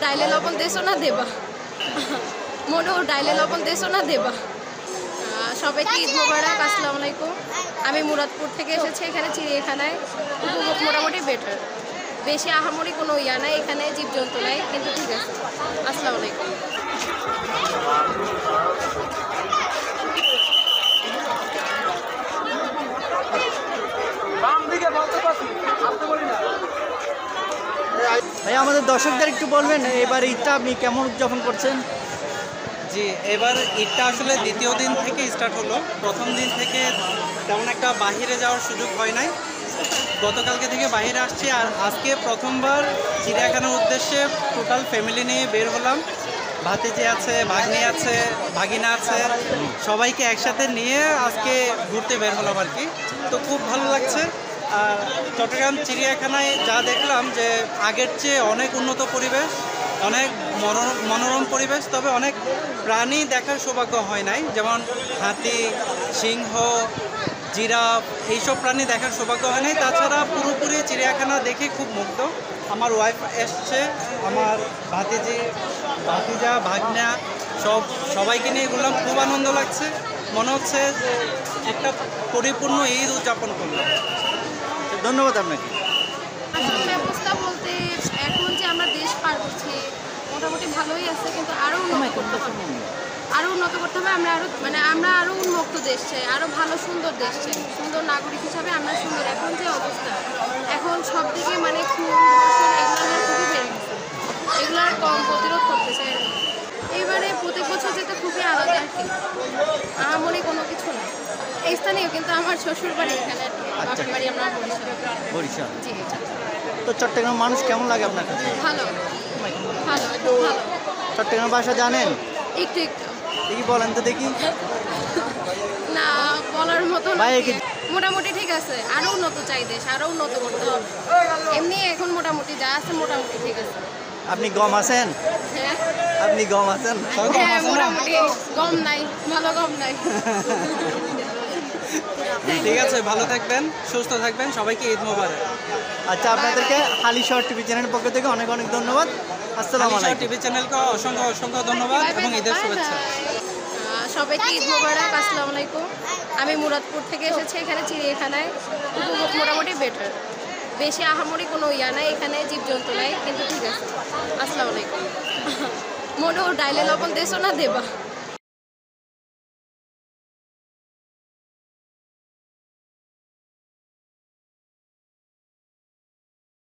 ডাইলে লবণ দেছো না দেবা মনো ডাইলে লবণ দেছো না দেবা সবাইকে ঈদ মোবারক। আসসালামু আলাইকুম। আমি মুরাদপুর থেকে এসেছি এখানে চিড়িয়াখানায়। উপভোগ মোটামুটি বেটার, বেশি আহামরি কোনো ইয়া নাই, এখানে জীবজন্তু নাই, কিন্তু ঠিক আছে। আসসালামু আলাইকুম। ভাই আমাদের দর্শকদের একটু বলবেন এবার ঈদটা আপনি কেমন উদযাপন করছেন? জি, এবার ঈদটা আসলে দ্বিতীয় দিন থেকে স্টার্ট হলো। প্রথম দিন থেকে তেমন একটা বাহিরে যাওয়ার সুযোগ হয় নাই। গতকালকে থেকে বাইরে আসছি, আর আজকে প্রথমবার চিড়িয়াখানার উদ্দেশ্যে টোটাল ফ্যামিলি নিয়ে বের হলাম। ভাতিজি আছে, ভাগ্নি আছে, ভাগিনা আছে, সবাইকে একসাথে নিয়ে আজকে ঘুরতে বের হলাম আর কি। তো খুব ভালো লাগছে। আর চট্টগ্রাম চিড়িয়াখানায় যা দেখলাম যে আগের চেয়ে অনেক উন্নত পরিবেশ, অনেক মনোরম পরিবেশ, তবে অনেক প্রাণী দেখার সৌভাগ্য হয় নাই, যেমন হাতি, সিংহ, জিরাফ, এইসব প্রাণী দেখার সৌভাগ্য হয় নাই। তাছাড়া পুরোপুরি চিড়িয়াখানা দেখে খুব মুগ্ধ। আমার ওয়াইফ এসছে, আমার ভাতিজা, ভাগনা, সবাইকে নিয়ে ঘুরলাম, খুব আনন্দ লাগছে। মনে হচ্ছে একটা পরিপূর্ণ ঈদ উদযাপন করলাম। ধন্যবাদ আপনাকে। আসল ব্যবস্থা বলতে এখন যে আমরা দেশ পার করছি মোটামুটি ভালোই আছে, কিন্তু আরও উন্নত করতে হবে। আমরা আরও উন্মুক্ত দেশ চাই, আরও ভালো সুন্দর দেশ চাই। সুন্দর নাগরিক হিসাবে আমরা সুন্দর। এখন যে অবস্থা, এখন সব দিকে মানে খুন ধর্ষণ এগুলো খুবই বেড়ে গেছে, এগুলো আর কম প্রতিরোধ করতে চাই। এবারে প্রত্যেক বছর যেতে খুবই আলাদা আর কি, মনে কোনো কিছু না। এই স্থানীয়, কিন্তু আমার শ্বশুর বাড়ি এখানে, বাপের বাড়ি আমরা বরিশাল। জি। তো চট্টগ্রাম মানুষ কেমন লাগে আপনার কাছে? ভালো ভালো ভালো। চট্টগ্রাম ভাষা জানেন? একটু একটু। দেখি বলেন তো দেখি। না বলার মতো না। ভাই মোটামুটি ঠিক আছে, আরো উন্নত চাই দেশ, আরো উন্নত করতে হবে। এমনি এখন মোটামুটি যা আছে মোটামুটি ঠিক আছে। আপনি গম আছেন? হ্যাঁ আপনি গম আছেন? হ্যাঁ মোটামুটি, গম নাই, ভালো গম নাই। ঠিক আছে, ভালো থাকবেন, সুস্থ থাকবেন, সবাইকে ঈদ মোবারক। আচ্ছা, আপনাদেরকে হালিশহর টিভি চ্যানেলের পক্ষ থেকে অনেক অনেক ধন্যবাদ। আসসালামু আলাইকুম। টিভি চ্যানেলকে অসংখ্য ধন্যবাদ এবং ঈদের শুভেচ্ছা। সবাইকে ঈদ মোবারক। আসসালামু আলাইকুম। আমি মুরাদপুর থেকে এসেছি এখানে চিড়িয়াখানায়। উপভোগ মোটামুটি বেটার, বেশি আহামরি কোনো ইয়া নাই, এখানে জীবজন্তু নাই, কিন্তু ঠিক আছে। আসসালামু আলাইকুম। মনো ডাইলে লবণ দেছো না দেবা